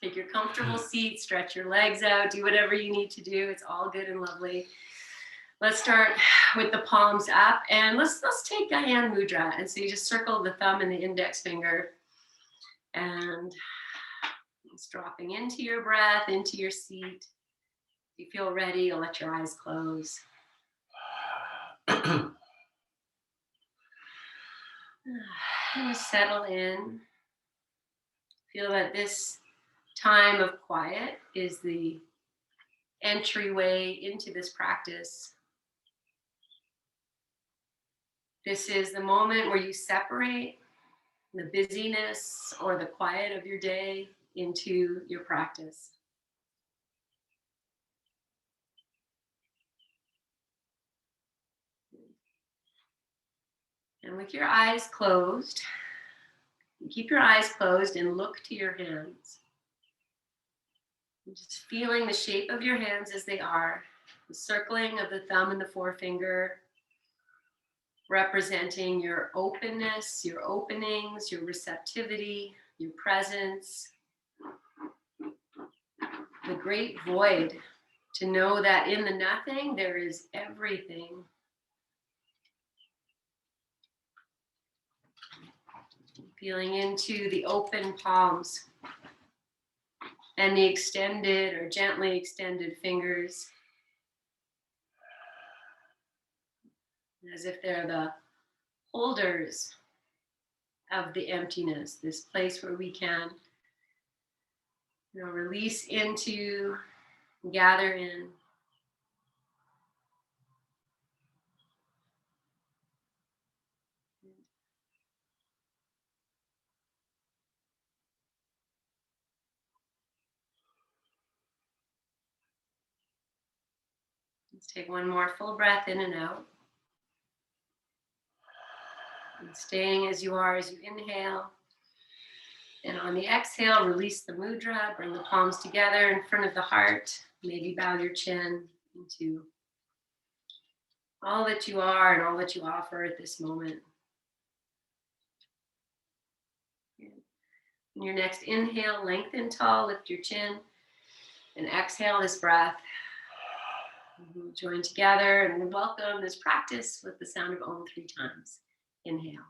Take your comfortable seat, stretch your legs out, do whatever you need to do. It's all good and lovely. Let's start with the palms up, and let's take Diane Mudra. And so you just circle the thumb and the index finger, and it's dropping into your breath, into your seat. If you feel ready, you'll let your eyes close. And settle in. Feel that this time of quiet is the entryway into this practice. This is the moment where you separate the busyness or the quiet of your day into your practice. And with your eyes closed, keep your eyes closed and look to your hands. Just feeling the shape of your hands as they are, the circling of the thumb and the forefinger, representing your openness, your openings, your receptivity, your presence, the great void, to know that in the nothing there is everything. Feeling into the open palms and the extended or gently extended fingers, as if they're the holders of the emptiness, this place where we can, release into, gather in. Let's take one more full breath in and out. And staying as you are as you inhale. And on the exhale, release the mudra, bring the palms together in front of the heart. Maybe bow your chin into all that you are and all that you offer at this moment. In your next inhale, lengthen tall, lift your chin, and exhale this breath. We'll join together and welcome this practice with the sound of Om 3 times. Inhale.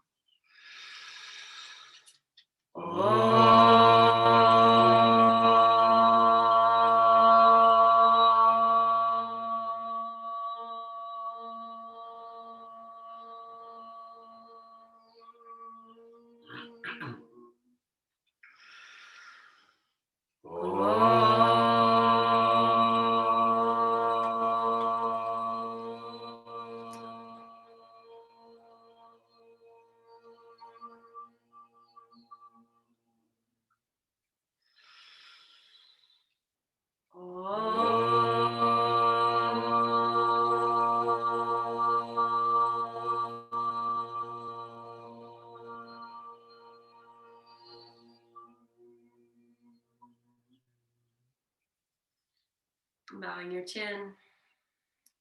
Bowing your chin,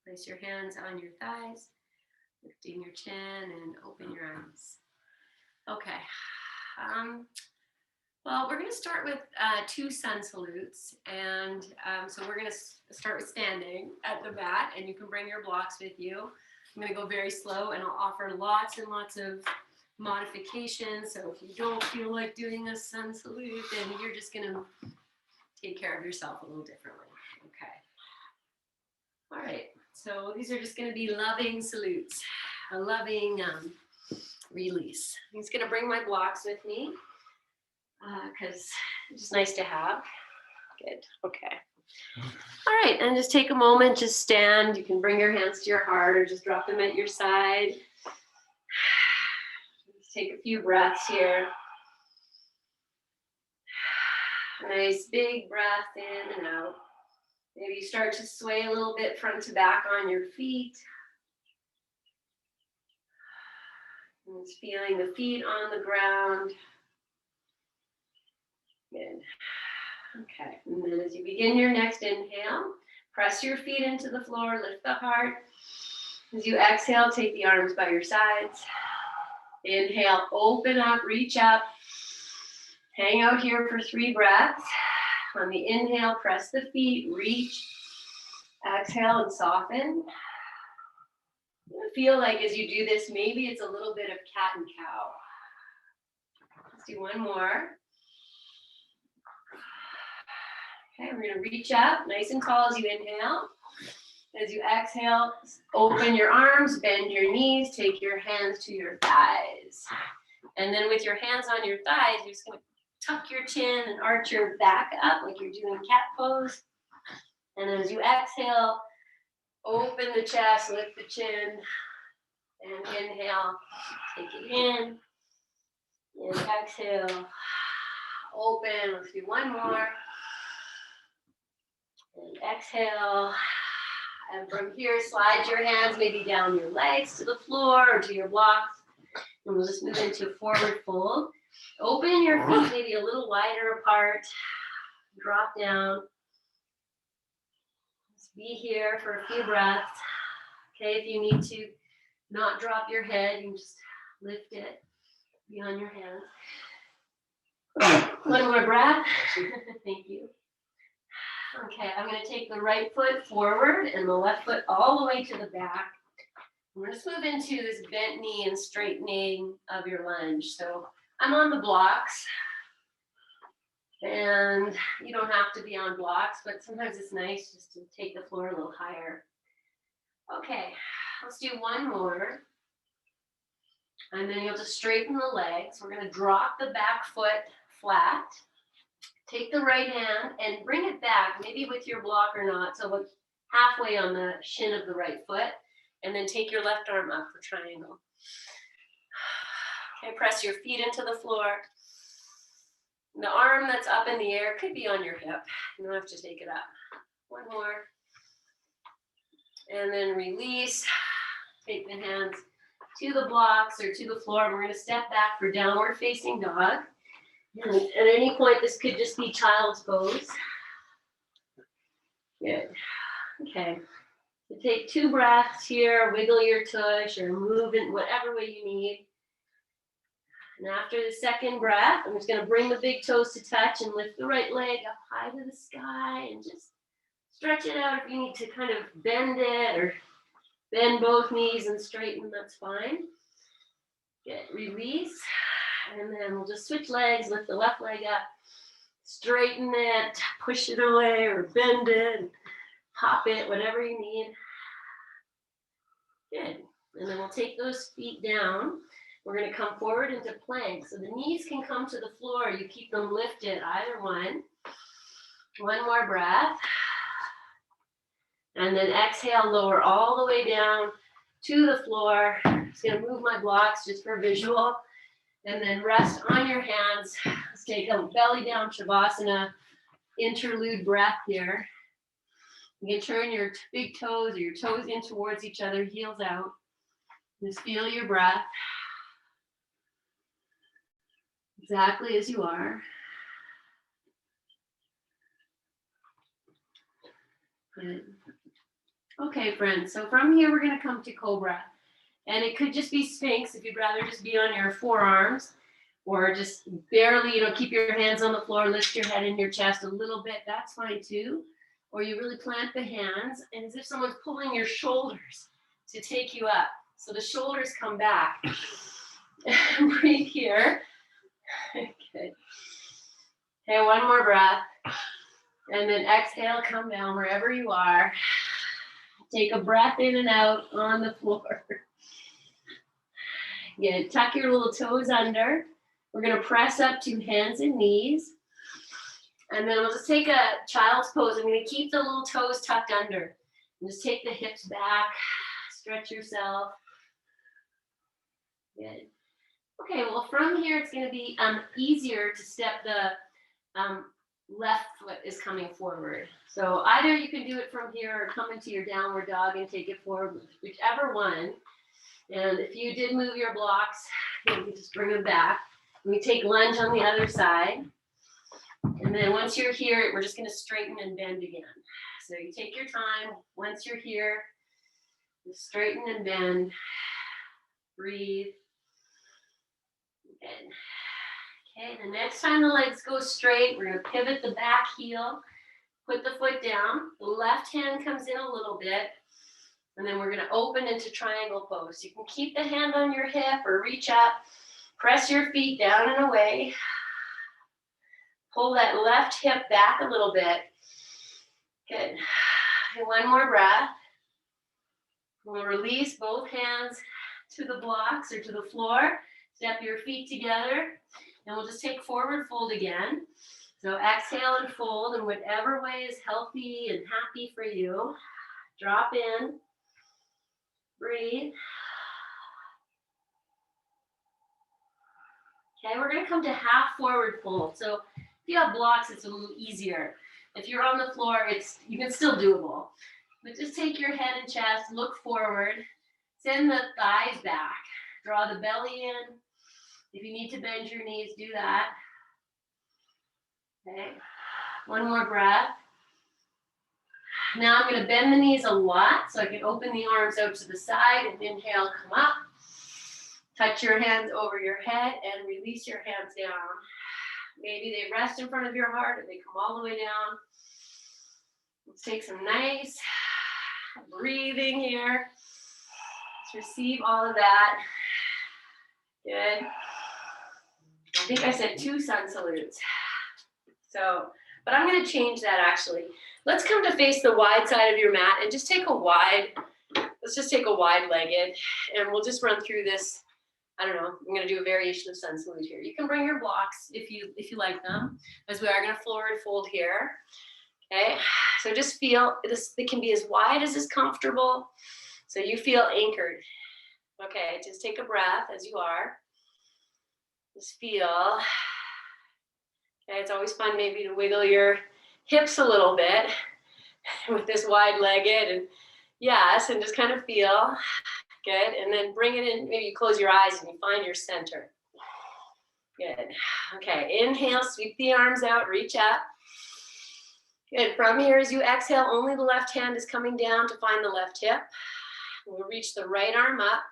place your hands on your thighs, lifting your chin and open your eyes. Okay, well, we're going to start with 2 sun salutes, and so we're going to start with standing at the mat, and you can bring your blocks with you. I'm going to go very slow, and I'll offer lots and lots of modifications, so if you don't feel like doing a sun salute, then you're just going to take care of yourself a little differently. Okay. All right, so these are just going to be loving salutes, a loving release. I'm just going to bring my blocks with me because it's just nice to have. Good, okay. All right, and just take a moment, just stand. You can bring your hands to your heart or just drop them at your side. Just take a few breaths here. Nice big breath in and out. Maybe you start to sway a little bit front to back on your feet. And just feeling the feet on the ground. Good. Okay, and then as you begin your next inhale, press your feet into the floor, lift the heart. As you exhale, take the arms by your sides. Inhale, open up, reach up. Hang out here for 3 breaths. On the inhale, press the feet, reach. Exhale and soften. Feel like as you do this, maybe it's a little bit of cat and cow. Let's do one more. Okay, we're going to reach up nice and tall as you inhale. As you exhale, open your arms, bend your knees, take your hands to your thighs. And then with your hands on your thighs, you're just going to tuck your chin and arch your back up like you're doing cat pose. And as you exhale, open the chest, lift the chin, and inhale, take it in, and exhale, open, let's do one more, and exhale, and from here, slide your hands maybe down your legs to the floor or to your blocks, and we'll just move into forward fold. Open your feet maybe a little wider apart, drop down. Be here for a few breaths. Okay, if you need to not drop your head, you can just lift it, be on your hands. One more breath. Thank you. Okay, I'm going to take the right foot forward and the left foot all the way to the back. We're going to move into this bent knee and straightening of your lunge. So I'm on the blocks. And you don't have to be on blocks, but sometimes it's nice just to take the floor a little higher. Okay, let's do one more. And then you'll just straighten the legs. We're going to drop the back foot flat. Take the right hand and bring it back, maybe with your block or not. So look halfway on the shin of the right foot. And then take your left arm up for triangle. Okay, press your feet into the floor. The arm that's up in the air could be on your hip. You don't have to take it up. One more. And then release. Take the hands to the blocks or to the floor. We're going to step back for downward facing dog. And at any point, this could just be child's pose. Good. Okay. So take 2 breaths here. Wiggle your tush or move in whatever way you need. And after the second breath, I'm just going to bring the big toes to touch and lift the right leg up high to the sky and just stretch it out. If you need to kind of bend it or bend both knees and straighten, that's fine. Good. Release. And then we'll just switch legs, lift the left leg up, straighten it, push it away or bend it, hop it, whatever you need. Good. And then we'll take those feet down. We're going to come forward into plank. So the knees can come to the floor. You keep them lifted, either one. One more breath. And then exhale, lower all the way down to the floor. I'm just going to move my blocks just for visual. And then rest on your hands. Let's take a belly down Shavasana interlude breath here. You can turn your big toes or your toes in towards each other, heels out. Just feel your breath. Exactly as you are. Good. Okay, friends, so from here we're going to come to Cobra. And it could just be Sphinx if you'd rather just be on your forearms or just barely, keep your hands on the floor, lift your head and your chest a little bit, that's fine too. Or you really plant the hands and as if someone's pulling your shoulders to take you up. So the shoulders come back. Breathe here. Good. Okay, one more breath. And then exhale, come down wherever you are. Take a breath in and out on the floor. Good. Tuck your little toes under. We're going to press up to hands and knees. And then we'll just take a child's pose. I'm going to keep the little toes tucked under. And just take the hips back. Stretch yourself. Good. Okay, well, from here, it's going to be easier to step the left foot is coming forward. So either you can do it from here or come into your downward dog and take it forward, whichever one. And if you did move your blocks, you can just bring them back. We take lunge on the other side. And then once you're here, we're just going to straighten and bend again. So you take your time. Once you're here, just straighten and bend. Breathe. Good. Okay, And next time the legs go straight, we're going to pivot the back heel, put the foot down. The left hand comes in a little bit, and then we're going to open into triangle pose. You can keep the hand on your hip or reach up, press your feet down and away. Pull that left hip back a little bit. Good. And one more breath. We'll release both hands to the blocks or to the floor. Step your feet together. And we'll just take forward fold again. So exhale and fold in whatever way is healthy and happy for you. Drop in. Breathe. Okay, we're going to come to half forward fold. So if you have blocks, it's a little easier. If you're on the floor, you can still doable. But just take your head and chest, look forward, send the thighs back, draw the belly in. If you need to bend your knees, do that. Okay, one more breath. Now I'm going to bend the knees a lot so I can open the arms out to the side and inhale, come up. Touch your hands over your head and release your hands down. Maybe they rest in front of your heart or they come all the way down. Let's take some nice breathing here. Let's receive all of that. Good. I think I said 2 sun salutes. So, but I'm going to change that actually. Let's come to face the wide side of your mat and just take a wide, let's just take a wide legged and we'll just run through this. I don't know, I'm going to do a variation of sun salute here. You can bring your blocks if you like them, as we are going to forward fold here. Okay, so just feel this, it can be as wide as is comfortable, so you feel anchored. Okay, just take a breath as you are. Just feel. Okay, it's always fun maybe to wiggle your hips a little bit with this wide legged, and yes, and just kind of feel. Good, and then bring it in, maybe you close your eyes and you find your center. Good, okay, inhale, sweep the arms out, reach up. Good, from here as you exhale, only the left hand is coming down to find the left hip. We'll reach the right arm up,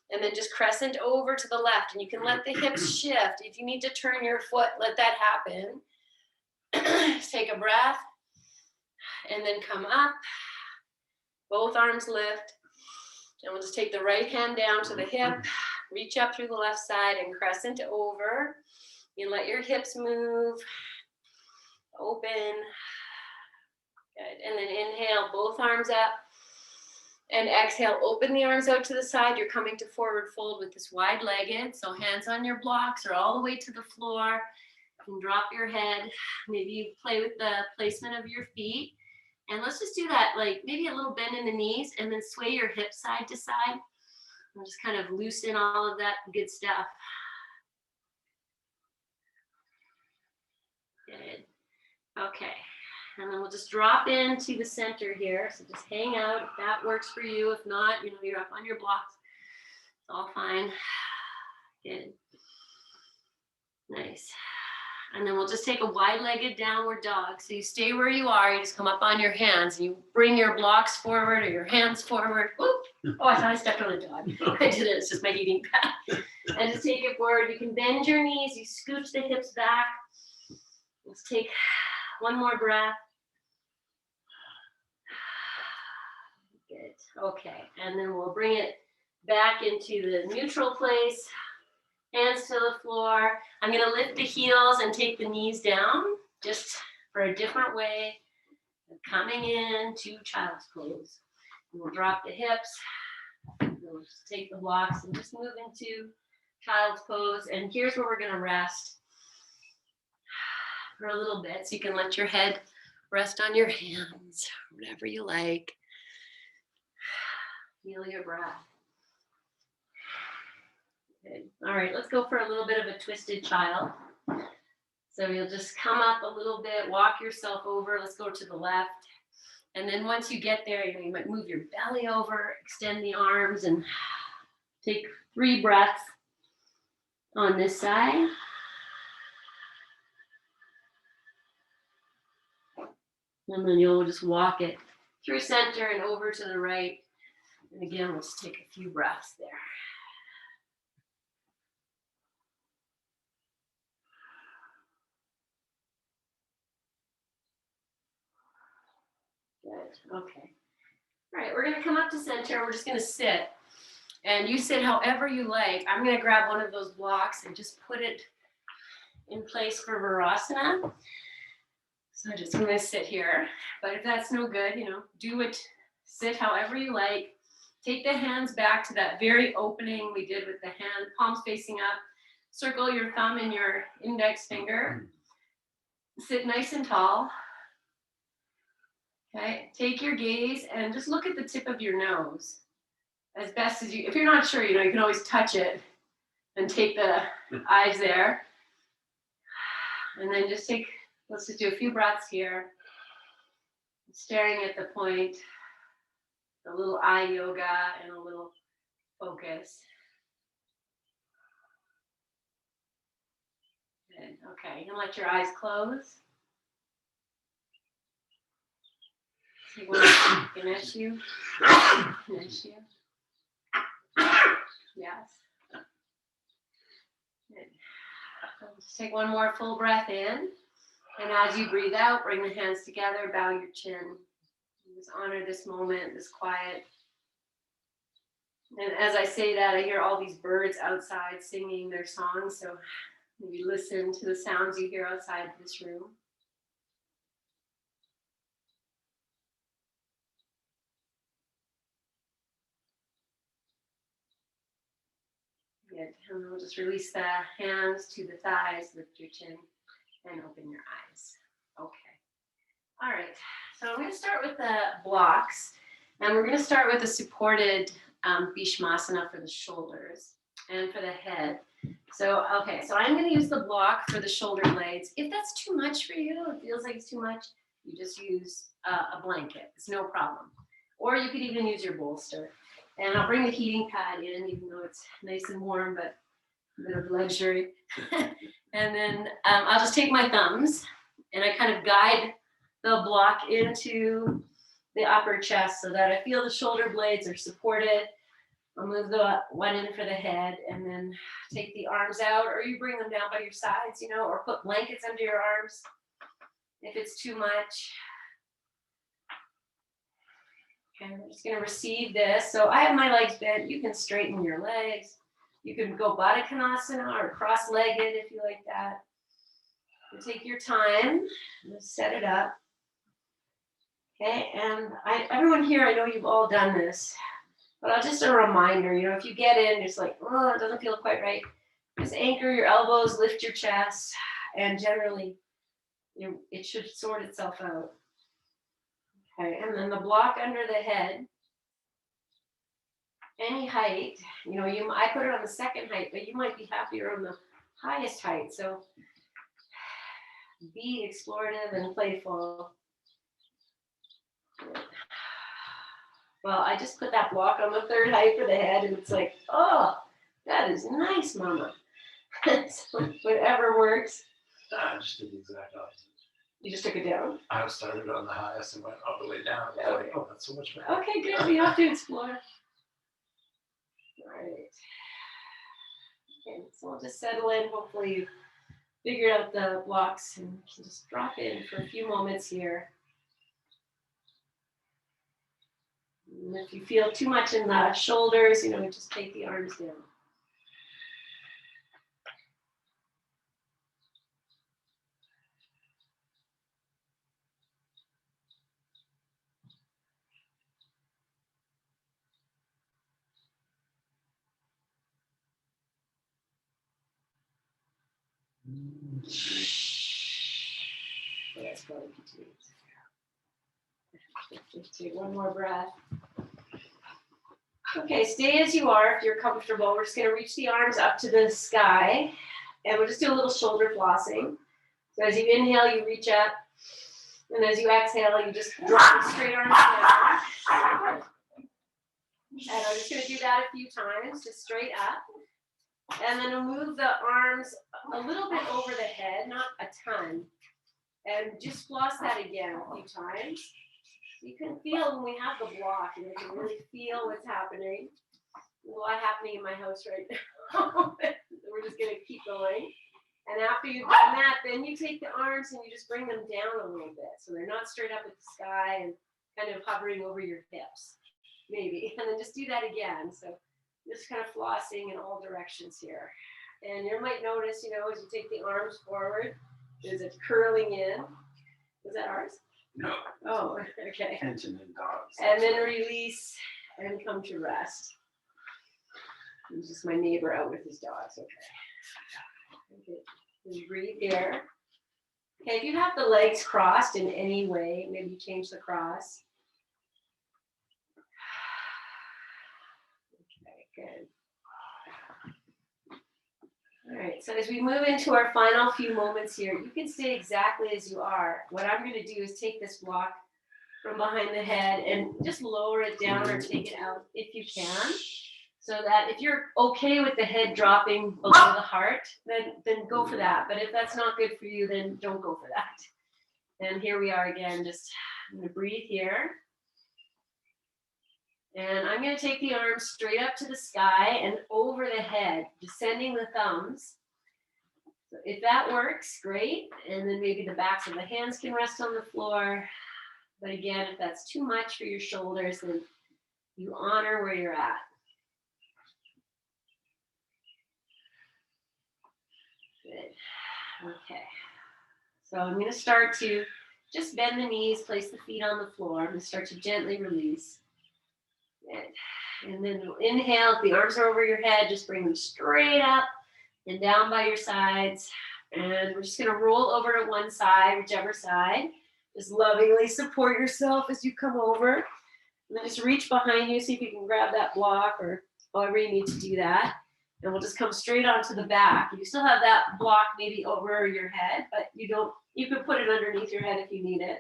and then just crescent over to the left, and you can let the hips shift. If you need to turn your foot, let that happen. Just take a breath, and then come up, both arms lift. And we'll just take the right hand down to the hip, reach up through the left side and crescent over. You let your hips move, open. Good, and then inhale, both arms up. And exhale, open the arms out to the side. You're coming to forward fold with this wide legged. So hands on your blocks or all the way to the floor. You can drop your head. Maybe you play with the placement of your feet. And let's just do that, like maybe a little bend in the knees and then sway your hips side to side. And just kind of loosen all of that good stuff. Good. Okay. And then we'll just drop into the center here. So just hang out if that works for you. If not, you're up on your blocks. It's all fine. Good. Nice. And then we'll just take a wide-legged downward dog. So you stay where you are. You just come up on your hands. And you bring your blocks forward or your hands forward. Whoop. Oh, I thought I stepped on a dog. I did it. It's just my eating pad. And just take it forward. You can bend your knees. You scooch the hips back. Let's take one more breath. Good. Okay. And then we'll bring it back into the neutral place. Hands to the floor. I'm going to lift the heels and take the knees down just for a different way of coming in to child's pose. And we'll drop the hips. And we'll just take the blocks and just move into child's pose. And here's where we're going to rest for a little bit. So you can let your head rest on your hands, whatever you like. Feel your breath. Good. All right, let's go for a little bit of a twisted child. So you'll just come up a little bit, walk yourself over. Let's go to the left. And then once you get there, you might move your belly over, extend the arms, and take 3 breaths on this side. And then you'll just walk it through center and over to the right. And again, we'll just take a few breaths there. Good. Okay. All right, we're going to come up to center. We're just going to sit. And you sit however you like. I'm going to grab one of those blocks and just put it in place for Virasana. So I'm just going to sit here. But if that's no good, do it. Sit however you like. Take the hands back to that very opening we did with the hand, palms facing up. Circle your thumb and your index finger. Sit nice and tall. Okay, take your gaze and just look at the tip of your nose as best as you, if you're not sure, you can always touch it and take the eyes there. And then just let's just do a few breaths here. Staring at the point, a little eye yoga and a little focus. Good. Okay, you can let your eyes close. Take one more. Finish you. Finish you. Yes. Good. Just take one more full breath in. And as you breathe out, bring the hands together, bow your chin. Just honor this moment, this quiet. And as I say that, I hear all these birds outside singing their songs. So maybe listen to the sounds you hear outside this room. Good. And we'll just release the hands to the thighs, lift your chin, and open your eyes. Okay. All right. So I'm going to start with the blocks, and we're going to start with a supported Bhishmasana for the shoulders and for the head. So, okay, so I'm going to use the block for the shoulder blades. If that's too much for you, it feels like it's too much, you just use a blanket. It's no problem. Or you could even use your bolster. And I'll bring the heating pad in, even though it's nice and warm, but a bit of luxury. And then I'll just take my thumbs and I kind of guide the block into the upper chest so that I feel the shoulder blades are supported. I'll move the one in for the head and then take the arms out, or you bring them down by your sides, or put blankets under your arms if it's too much. Okay, I'm just going to receive this. So I have my legs bent. You can straighten your legs. You can go Baddha Konasana or cross-legged if you like that. You take your time and set it up. Okay, and everyone here, I know you've all done this, but just a reminder, if you get in, it's like, oh, it doesn't feel quite right. Just anchor your elbows, lift your chest, and generally, it should sort itself out. Okay, and then the block under the head, any height, I put it on the second height, but you might be happier on the highest height. So be explorative and playful. Well, I just put that block on the third height for the head, and it's like, oh, that is nice, mama. So whatever works. I just did the exact opposite. You just took it down? I started on the highest and went all the way down. I was like, oh, that's so much better. Okay, good. We have to explore. All right. Okay, so we'll just settle in. Hopefully you figured out the blocks and can just drop in for a few moments here. And if you feel too much in the shoulders, just take the arms down. That's probably continues. Just take one more breath. Okay, stay as you are if you're comfortable. We're just going to reach the arms up to the sky, and we'll just do a little shoulder flossing. So as you inhale, you reach up, and as you exhale, you just drop the straight arms down. And I'm just going to do that a few times, just straight up. And then we'll move the arms a little bit over the head, not a ton. And just floss that again a few times. You can feel when we have the block, and you can really feel what's happening. There's a lot happening in my house right now. We're just going to keep going. And after you've done that, then you take the arms and you just bring them down a little bit. So they're not straight up at the sky. And kind of hovering over your hips, maybe. And then just do that again. So just kind of flossing in all directions here. And you might notice, as you take the arms forward, is it curling in? Is that ours? No. Oh, okay. Tension in dogs. And then release and come to rest. This is my neighbor out with his dogs. Okay. And breathe here. Okay, if you have the legs crossed in any way, maybe change the cross. Okay, good. All right, so as we move into our final few moments here, you can stay exactly as you are. What I'm going to do is take this block from behind the head and just lower it down or take it out if you can, so that if you're okay with the head dropping below the heart, then go for that. But if that's not good for you, then don't go for that. And here we are again, I'm going to breathe here. And I'm going to take the arms straight up to the sky and over the head, descending the thumbs. So if that works, great. And then maybe the backs of the hands can rest on the floor. But again, if that's too much for your shoulders, then you honor where you're at. Good. Okay. So I'm going to start to just bend the knees, place the feet on the floor. I'm going to start to gently release. Good. And then we'll inhale. If the arms are over your head, just bring them straight up and down by your sides. And we're just going to roll over to one side, whichever side. Just lovingly support yourself as you come over. And then just reach behind you, see if you can grab that block or however you need to do that. And we'll just come straight onto the back. You still have that block maybe over your head, but you can put it underneath your head if you need it.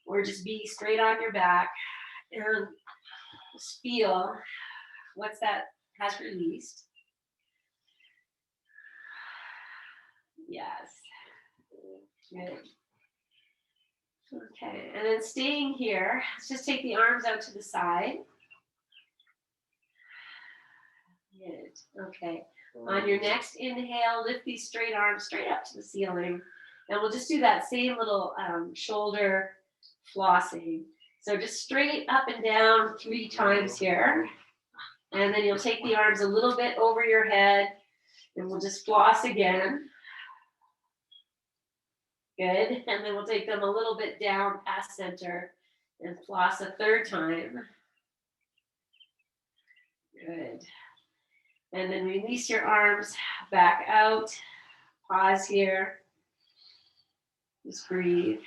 Or just be straight on your back and just feel what's that has released. Yes. Good. Okay, and then staying here, let's just take the arms out to the side. Good. Okay. On your next inhale, lift these straight arms straight up to the ceiling. And we'll just do that same little shoulder flossing. So just straight up and down 3 times here. And then you'll take the arms a little bit over your head and we'll just floss again. Good. And then we'll take them a little bit down past center and floss a 3rd time. Good. And then release your arms back out. Pause here. Just breathe.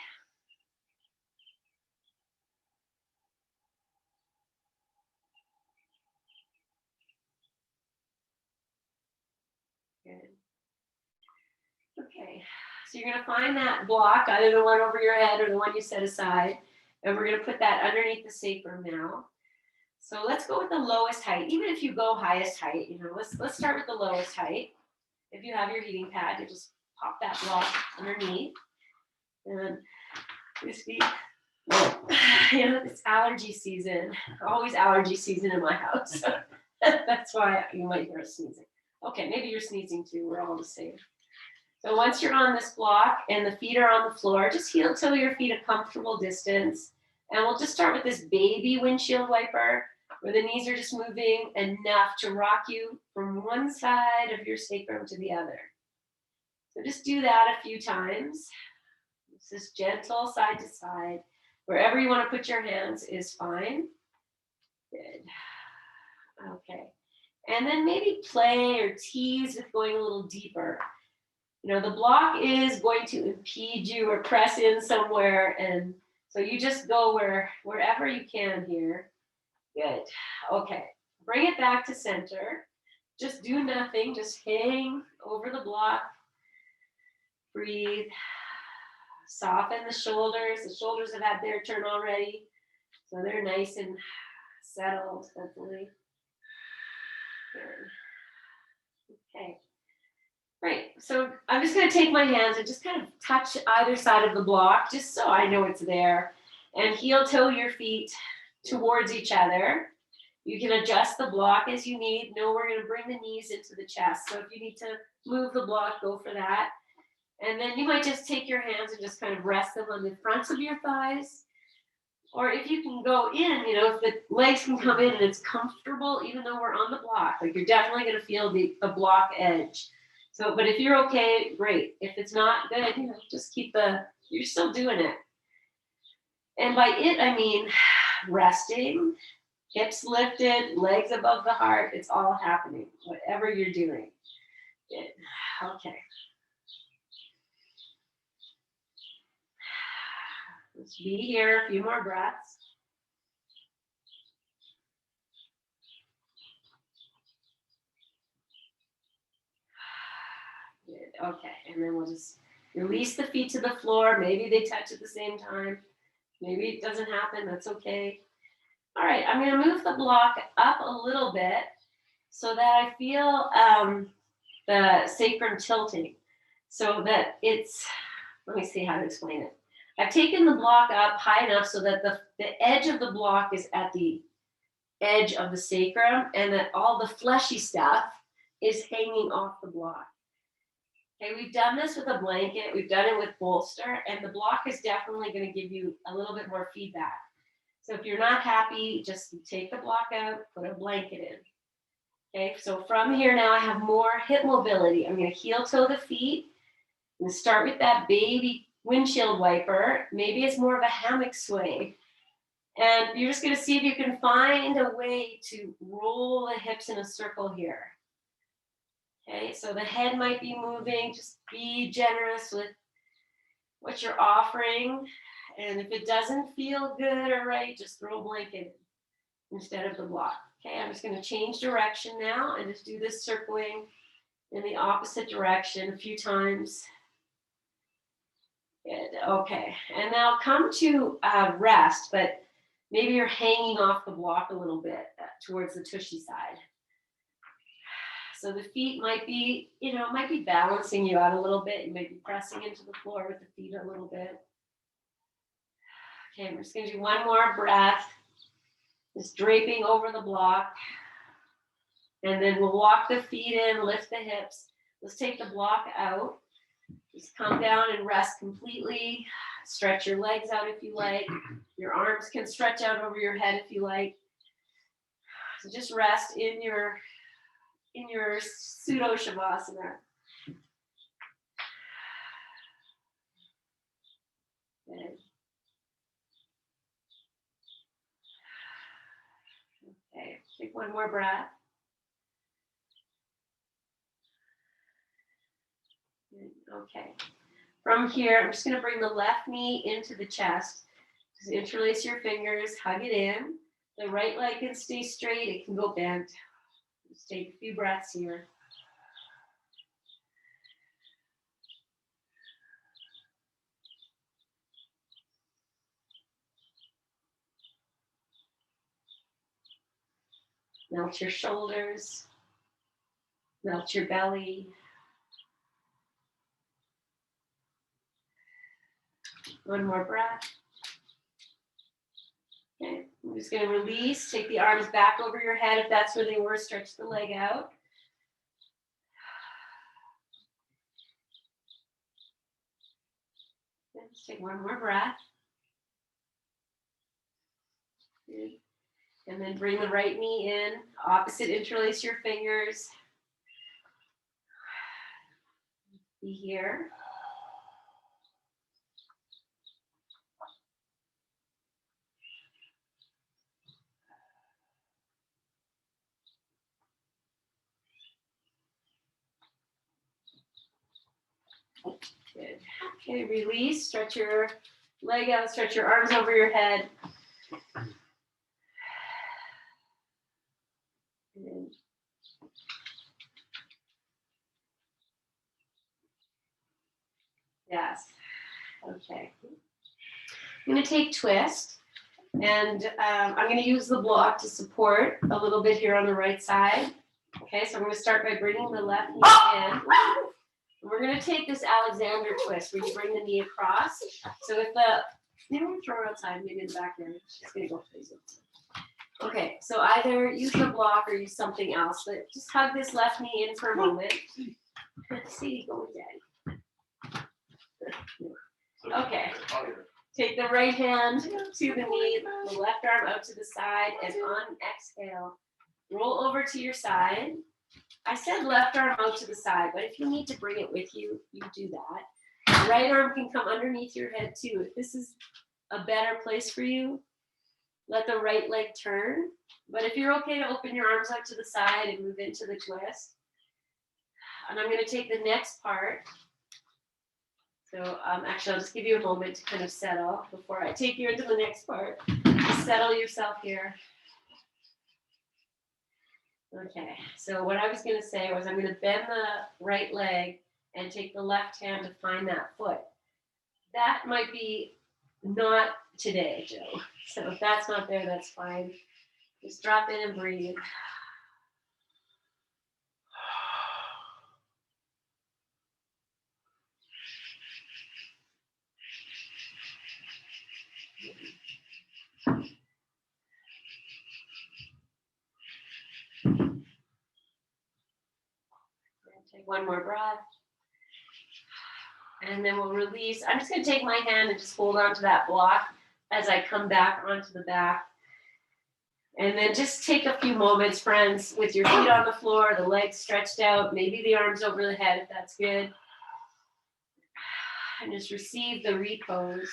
Good. Okay. So you're going to find that block, either the one over your head or the one you set aside. And we're going to put that underneath the sacrum now. So let's go with the lowest height. Even if you go highest height, let's start with the lowest height. If you have your heating pad, you just pop that block underneath. And just be, it's allergy season. Always allergy season in my house. That's why you might hear us sneezing. Okay, maybe you're sneezing too. We're all the same. So once you're on this block and the feet are on the floor, just heel toe your feet a comfortable distance. And we'll just start with this baby windshield wiper, where the knees are just moving enough to rock you from one side of your sacrum to the other. So just do that a few times. This is gentle side to side. Wherever you want to put your hands is fine. Good. Okay. And then maybe play or tease with going a little deeper. The block is going to impede you or press in somewhere, and so you just go wherever you can here. Good. Okay. Bring it back to center. Just do nothing. Just hang over the block. Breathe. Soften the shoulders. The shoulders have had their turn already, so they're nice and settled, hopefully. Good. Okay. Right, so I'm just going to take my hands and just kind of touch either side of the block, just so I know it's there. And heel toe your feet towards each other. You can adjust the block as you need. No, we're going to bring the knees into the chest. So if you need to move the block, go for that. And then you might just take your hands and just kind of rest them on the fronts of your thighs. Or if you can go in, you know, if the legs can come in and it's comfortable, even though we're on the block, like you're definitely going to feel the block edge. So, but if you're okay, great. If it's not good, you know, just keep you're still doing it. And by it, I mean resting, hips lifted, legs above the heart. It's all happening, whatever you're doing. Good. Okay. Let's be here, a few more breaths. Good. Okay, and then we'll just release the feet to the floor. Maybe they touch at the same time. Maybe it doesn't happen, that's okay. All right, I'm gonna move the block up a little bit so that I feel the sacrum tilting, so that it's, let me see how to explain it. I've taken the block up high enough so that the edge of the block is at the edge of the sacrum and that all the fleshy stuff is hanging off the block. Okay, we've done this with a blanket, we've done it with Bolster, and the block is definitely going to give you a little bit more feedback. So if you're not happy, just take the block out, put a blanket in. Okay, so from here now I have more hip mobility. I'm going to heel toe the feet and start with that baby windshield wiper. Maybe it's more of a hammock sway. And you're just going to see if you can find a way to roll the hips in a circle here. Okay, so the head might be moving. Just be generous with what you're offering. And if it doesn't feel good or right, just throw a blanket instead of the block. Okay, I'm just going to change direction now and just do this circling in the opposite direction a few times. Good. Okay, and now come to rest, but maybe you're hanging off the block a little bit towards the tushy side. So the feet might be, you know, might be balancing you out a little bit. You might be pressing into the floor with the feet a little bit. Okay, we're just going to do one more breath. Just draping over the block. And then we'll walk the feet in, lift the hips. Let's take the block out. Just come down and rest completely. Stretch your legs out if you like. Your arms can stretch out over your head if you like. So just rest in your pseudo Shavasana. Good. Okay, take one more breath. Good. Okay. From here, I'm just going to bring the left knee into the chest. Just interlace your fingers, hug it in. The right leg can stay straight. It can go bent. Just take a few breaths here. Melt your shoulders. Melt your belly. One more breath. Okay, I'm just going to release. Take the arms back over your head if that's where they were. Stretch the leg out. Let's take one more breath. Good. And then bring the right knee in. Opposite, interlace your fingers. Be here. Good. Okay, release. Stretch your leg out. Stretch your arms over your head. Good. Yes. Okay. I'm going to take twist, and I'm going to use the block to support a little bit here on the right side. Okay, so I'm going to start by bringing the left knee in. We're going to take this Alexander twist where you bring the knee across. So if maybe we'll throw her outside, maybe in the backyard. She's going to go crazy. Okay, so either use the block or use something else, but just hug this left knee in for a moment. See, go with daddy. Okay. Take the right hand to the knee, the left arm out to the side, and on exhale, roll over to your side. I said left arm out to the side, but if you need to bring it with you, you do that. Right arm can come underneath your head too. If this is a better place for you, let the right leg turn. But if you're okay to open your arms out to the side and move into the twist. And I'm going to take the next part. So actually, I'll just give you a moment to kind of settle before I take you into the next part. Just settle yourself here. Okay, so what I was going to say was I'm going to bend the right leg and take the left hand to find that foot. That might be not today, Joe. So if that's not there, that's fine. Just drop in and breathe. Take one more breath. And then we'll release. I'm just going to take my hand and just hold on to that block as I come back onto the back. And then just take a few moments, friends, with your feet on the floor, the legs stretched out, maybe the arms over the head if that's good. And just receive the repose.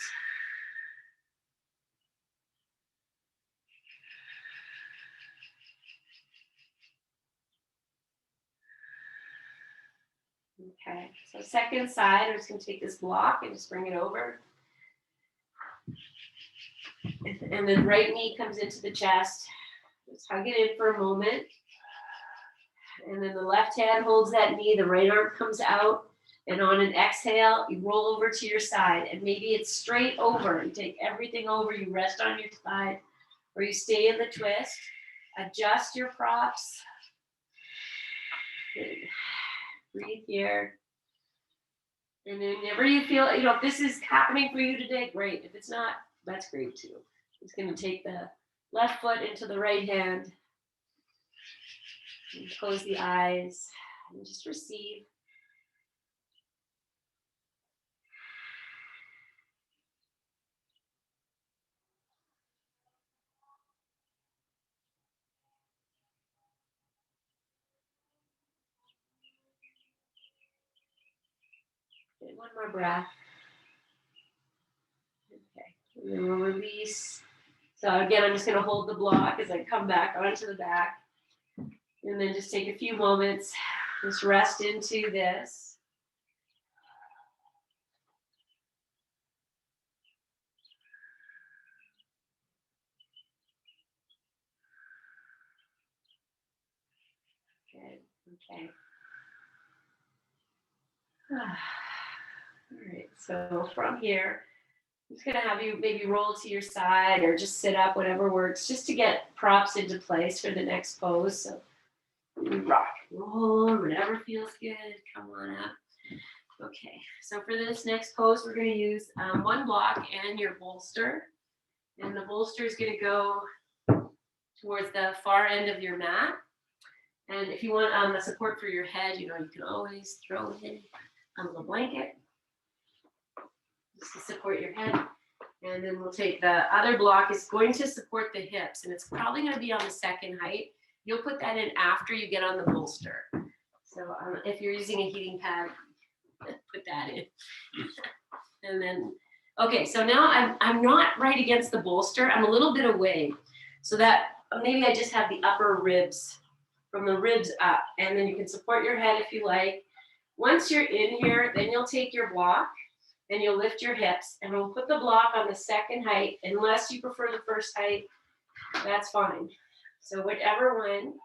Okay, so second side, I'm just going to take this block and just bring it over. And then right knee comes into the chest. Just hug it in for a moment. And then the left hand holds that knee, the right arm comes out. And on an exhale, you roll over to your side. And maybe it's straight over. You take everything over, you rest on your side, or you stay in the twist. Adjust your props. Good. Breathe here. And then whenever you feel, if this is happening for you today, great. If it's not, that's great too. It's going to take the left foot into the right hand. And close the eyes and just receive. Okay, one more breath. Okay, and then we'll release. So again, I'm just going to hold the block as I come back onto the back. And then just take a few moments, just rest into this. Good, okay. All right, so from here, I'm just going to have you maybe roll to your side or just sit up, whatever works, just to get props into place for the next pose. So rock and roll, whatever feels good, come on up. Okay, so for this next pose, we're going to use one block and your bolster. And the bolster is going to go towards the far end of your mat. And if you want the support for your head, you can always throw in a little blanket just to support your head. And then we'll take the other block is going to support the hips, and it's probably going to be on the second height. You'll put that in after you get on the bolster. So if you're using a heating pad, put that in. And then, okay, so now I'm not right against the bolster. I'm a little bit away. So that maybe I just have the upper ribs, from the ribs up. And then you can support your head if you like. Once you're in here, then you'll take your block and you'll lift your hips. And we'll put the block on the second height. Unless you prefer the first height, that's fine. So whichever one.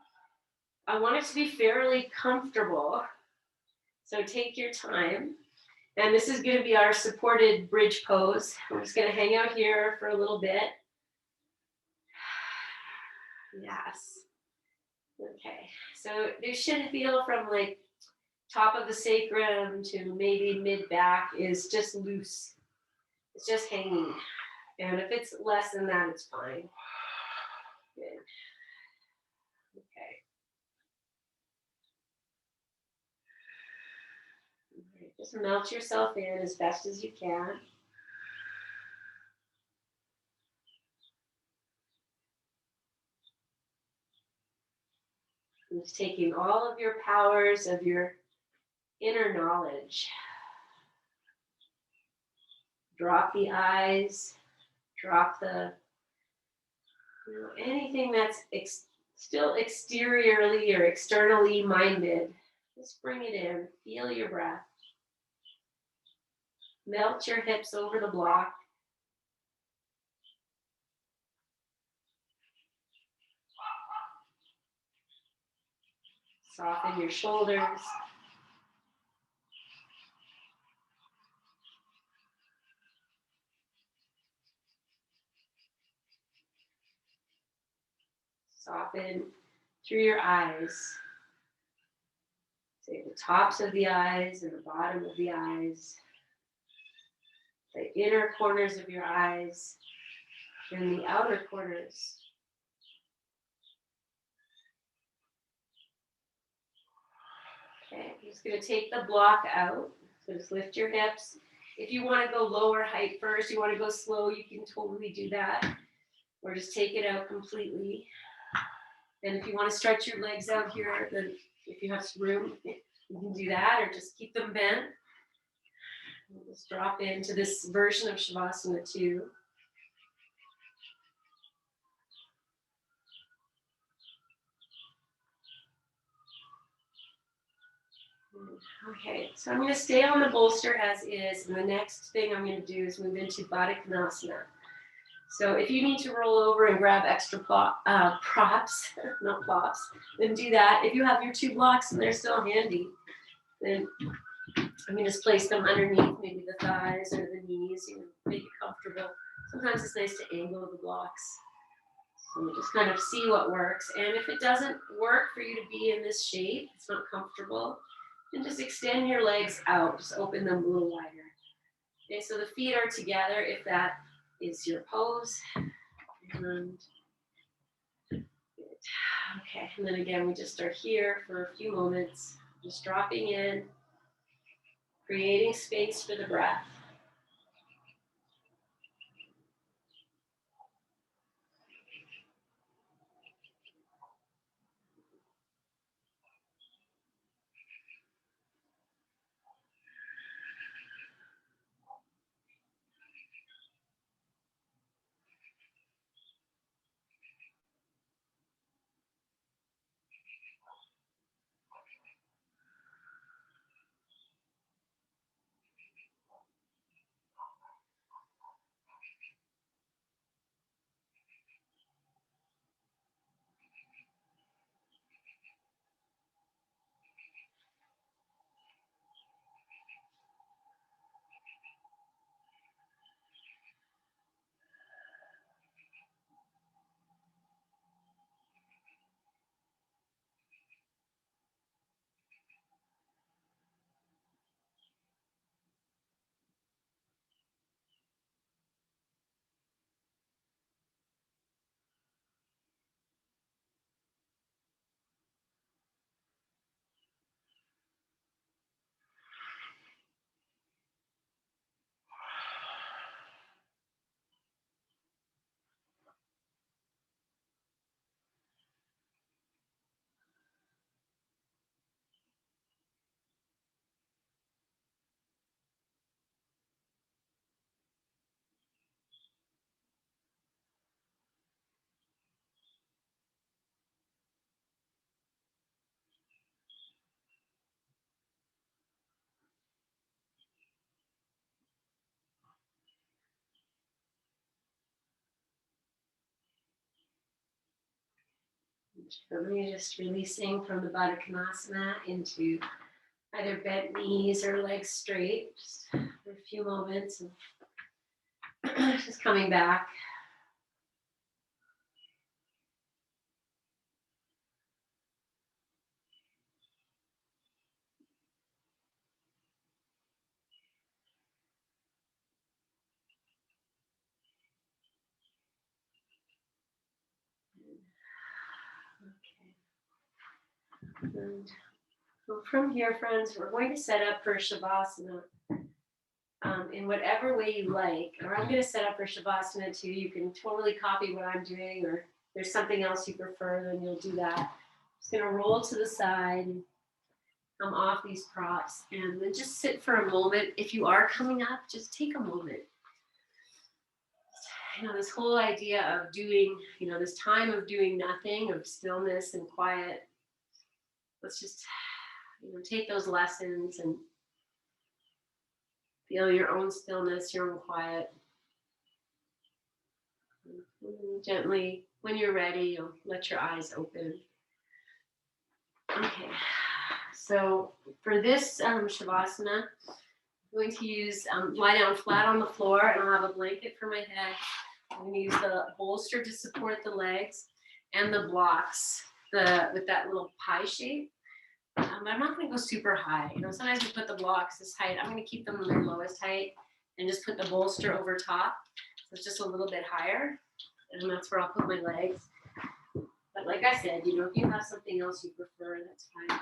I want it to be fairly comfortable. So take your time. And this is going to be our supported bridge pose. I'm just going to hang out here for a little bit. Yes. Okay. So you should feel from like top of the sacrum to maybe mid back is just loose. It's just hanging. And if it's less than that, it's fine. Good. Okay. Just melt yourself in as best as you can. Just taking all of your powers of your inner knowledge. Drop the eyes, drop the, anything that's still exteriorly or externally minded. Just bring it in, feel your breath. Melt your hips over the block. Soften your shoulders. Soften through your eyes. Say the tops of the eyes and the bottom of the eyes. The inner corners of your eyes and the outer corners. Okay, I'm just going to take the block out. So just lift your hips. If you want to go lower height first, you want to go slow, you can totally do that. Or just take it out completely. And if you want to stretch your legs out here, then if you have some room, you can do that, or just keep them bent. We'll just drop into this version of Shavasana 2. Okay, so I'm going to stay on the bolster as is, and the next thing I'm going to do is move into Baddha Konasana. So if you need to roll over and grab extra props, not plops, then do that. If you have your 2 blocks and they're still handy, then I'm going to just place them underneath maybe the thighs or the knees, make it comfortable. Sometimes it's nice to angle the blocks. So we'll just kind of see what works. And if it doesn't work for you to be in this shape, it's not comfortable, then just extend your legs out. Just open them a little wider. Okay, so the feet are together if that is your pose. And good. Okay, and then again, we just are here for a few moments, just dropping in, creating space for the breath. Really just releasing from the Baddha Konasana into either bent knees or legs straight, just for a few moments of just coming back. Okay. And so from here, friends, we're going to set up for Shavasana in whatever way you like. Or I'm going to set up for Shavasana too. You can totally copy what I'm doing, or if there's something else you prefer, then you'll do that. Just gonna roll to the side, come off these props, and then just sit for a moment. If you are coming up, just take a moment. You know, this whole idea of doing, you know, this time of doing nothing, of stillness and quiet. Let's just, you know, take those lessons and feel your own stillness, your own quiet. And gently, when you're ready, you'll let your eyes open. Okay, so for this Shavasana, I'm going to use, lie down flat on the floor, and I'll have a blanket for my head. I'm going to use the bolster to support the legs and the blocks with that little pie shape. I'm not going to go super high. You know, sometimes we put the blocks this height. I'm going to keep them in their lowest height and just put the bolster over top. So it's just a little bit higher, and that's where I'll put my legs. But like I said, you know, if you have something else you prefer, that's fine.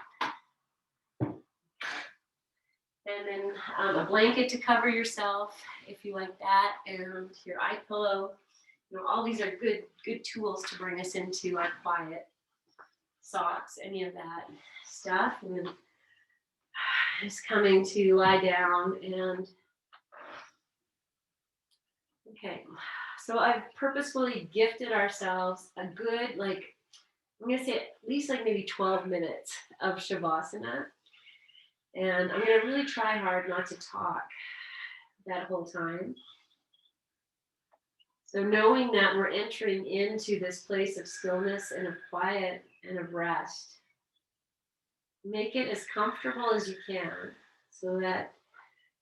And then a blanket to cover yourself if you like that, and your eye pillow. You know, all these are good tools to bring us into our quiet. Socks, any of that stuff. And then just coming to lie down and okay. So I've purposefully gifted ourselves a good, like, I'm gonna say at least like maybe 12 minutes of Shavasana. And I'm gonna really try hard not to talk that whole time. So knowing that we're entering into this place of stillness and of quiet and of rest, make it as comfortable as you can so that,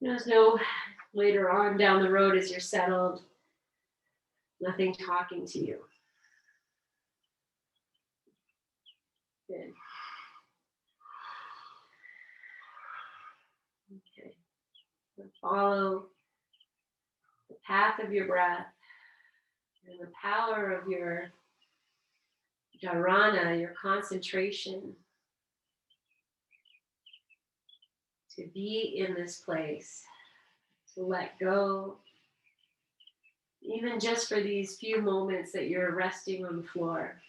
you know, there's no later on down the road as you're settled, nothing talking to you. Good. Okay. So follow the path of your breath and the power of your dharana, your concentration, to be in this place, to let go, even just for these few moments that you're resting on the floor.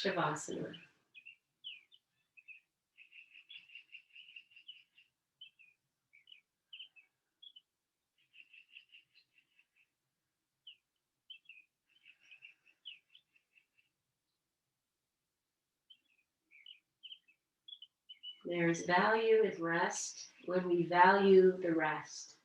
Shavasana. There's value in rest when we value the rest.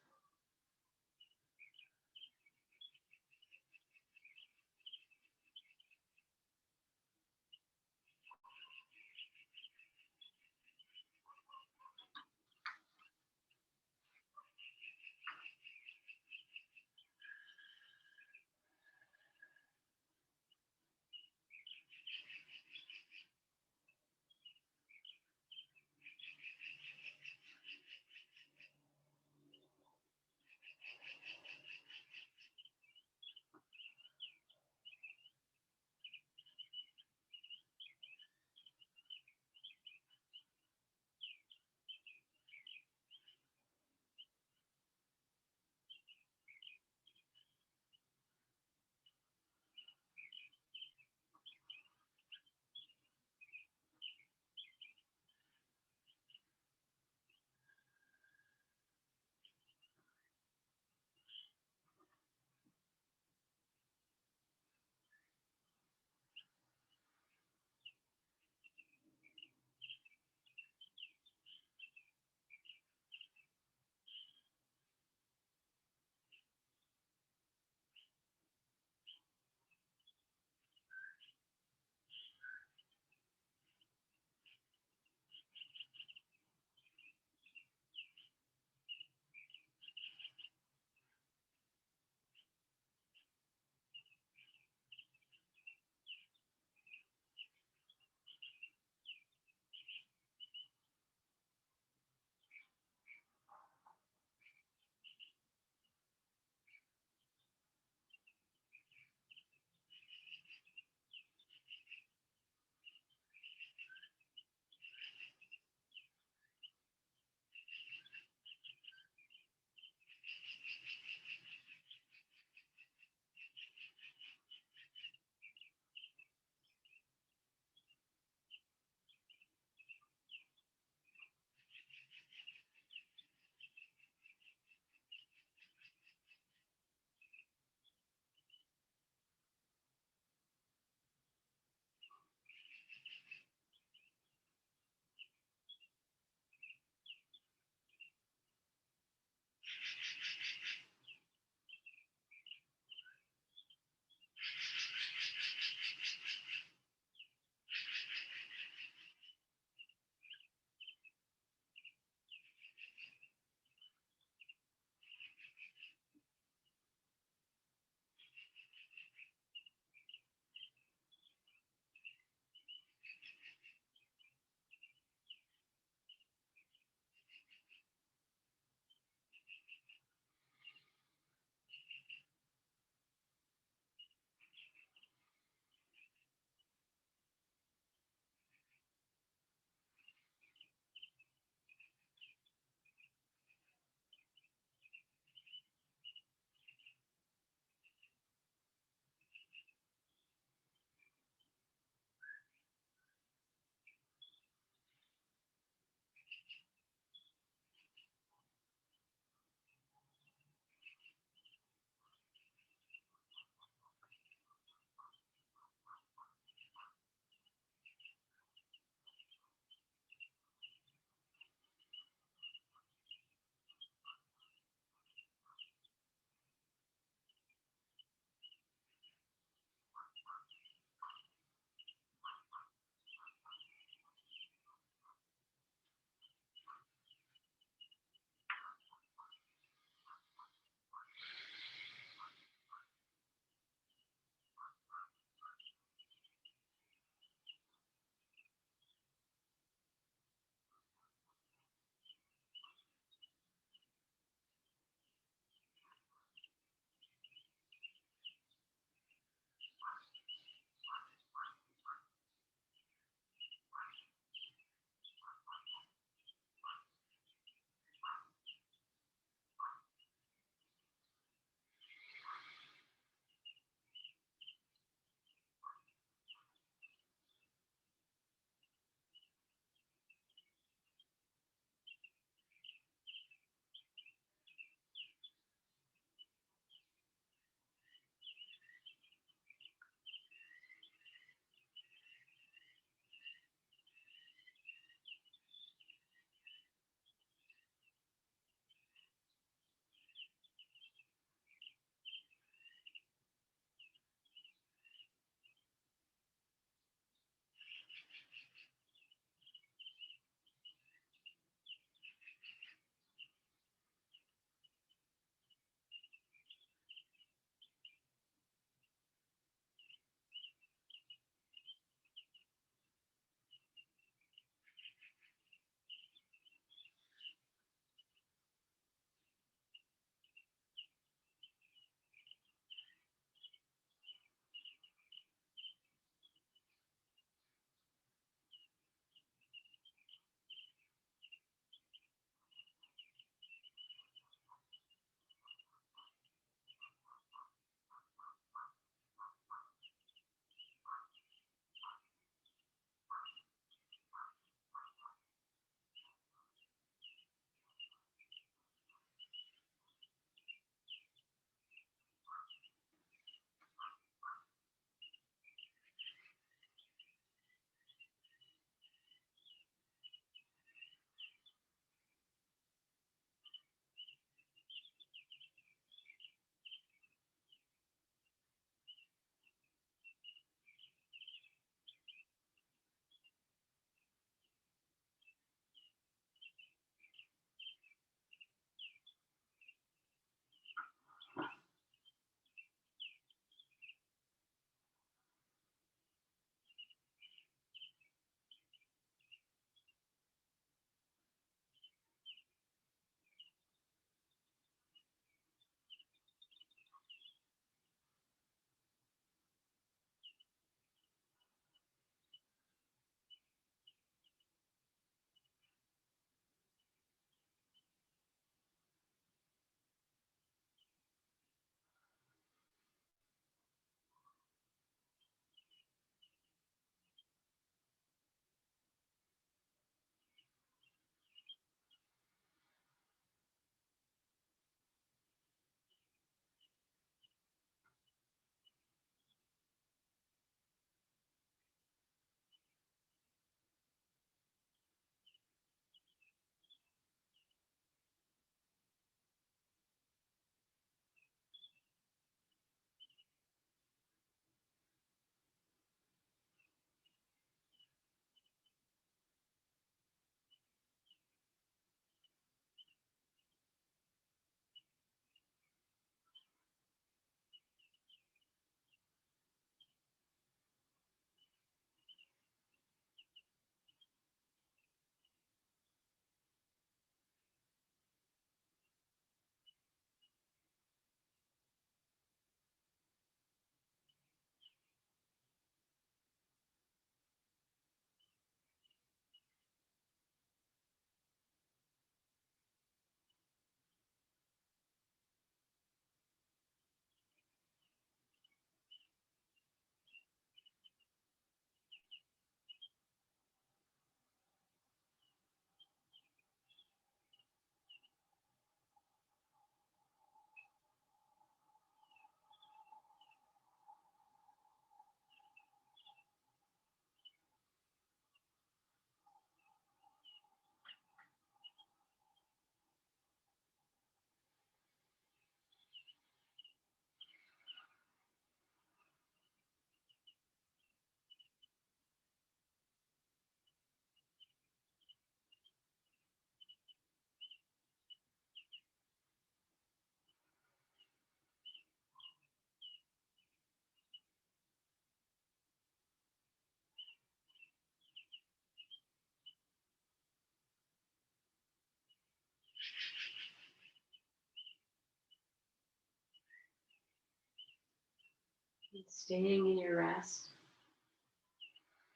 And staying in your rest,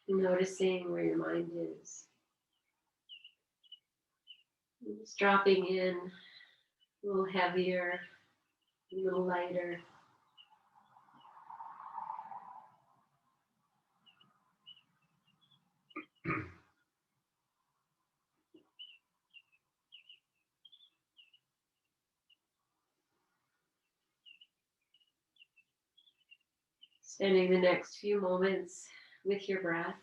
noticing where your mind is. And just dropping in a little heavier, a little lighter. Spending the next few moments with your breath.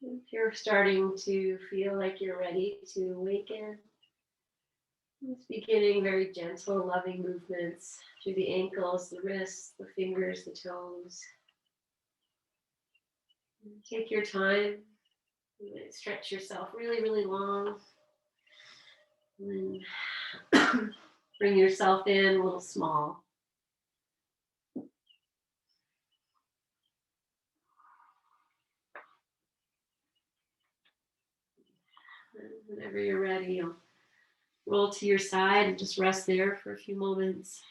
If you're starting to feel like you're ready to awaken, just beginning very gentle, loving movements through the ankles, the wrists, the fingers, the toes. Take your time. Stretch yourself really, really long. And then bring yourself in a little small. And whenever you're ready, you'll roll to your side and just rest there for a few moments.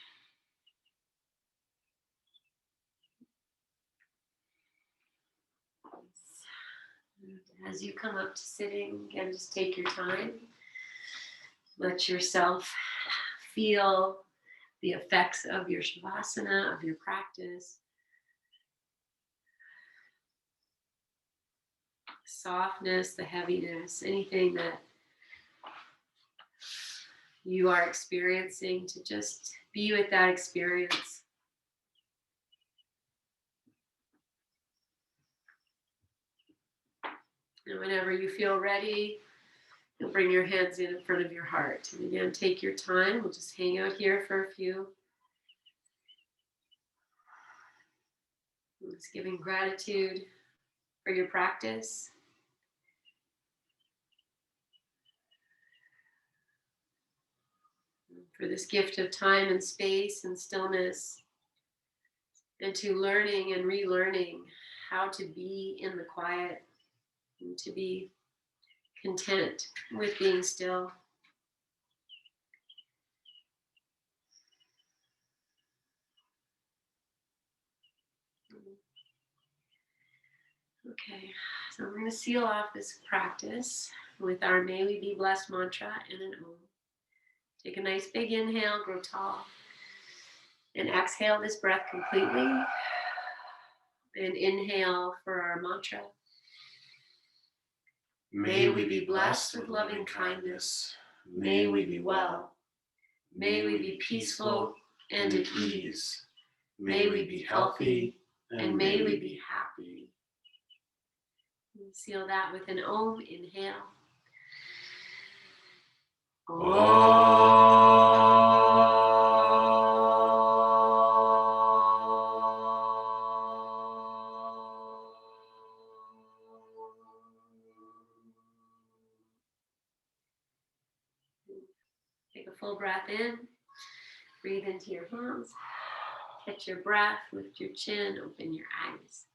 As you come up to sitting, again, just take your time. Let yourself feel the effects of your Shavasana, of your practice. The softness, the heaviness, anything that you are experiencing, to just be with that experience. And whenever you feel ready, you'll bring your hands in front of your heart. And again, take your time. We'll just hang out here for a few. Just giving gratitude for your practice. For this gift of time and space and stillness. And to learning and relearning how to be in the quiet and to be content with being still. Okay, so we're going to seal off this practice with our May We Be Blessed mantra and an Om. Take a nice big inhale, grow tall, and exhale this breath completely. And inhale for our mantra. May we be blessed with loving kindness. May we be well. May we be peaceful and at ease. May we be healthy and may we be happy. And seal that with an Om. Inhale. Take a full breath in. Breathe into your hands. Catch your breath. Lift your chin. Open your eyes.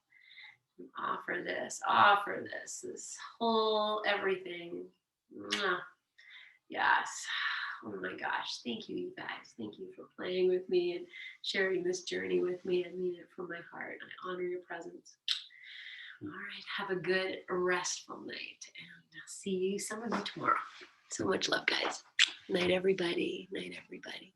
And offer this whole everything. Mwah. Yes. Oh my gosh. Thank you, you guys. Thank you for playing with me and sharing this journey with me. I mean it from my heart. I honor your presence. All right. Have a good, restful night. And I'll see you, some of you, tomorrow. So much love, guys. Night, everybody. Night, everybody.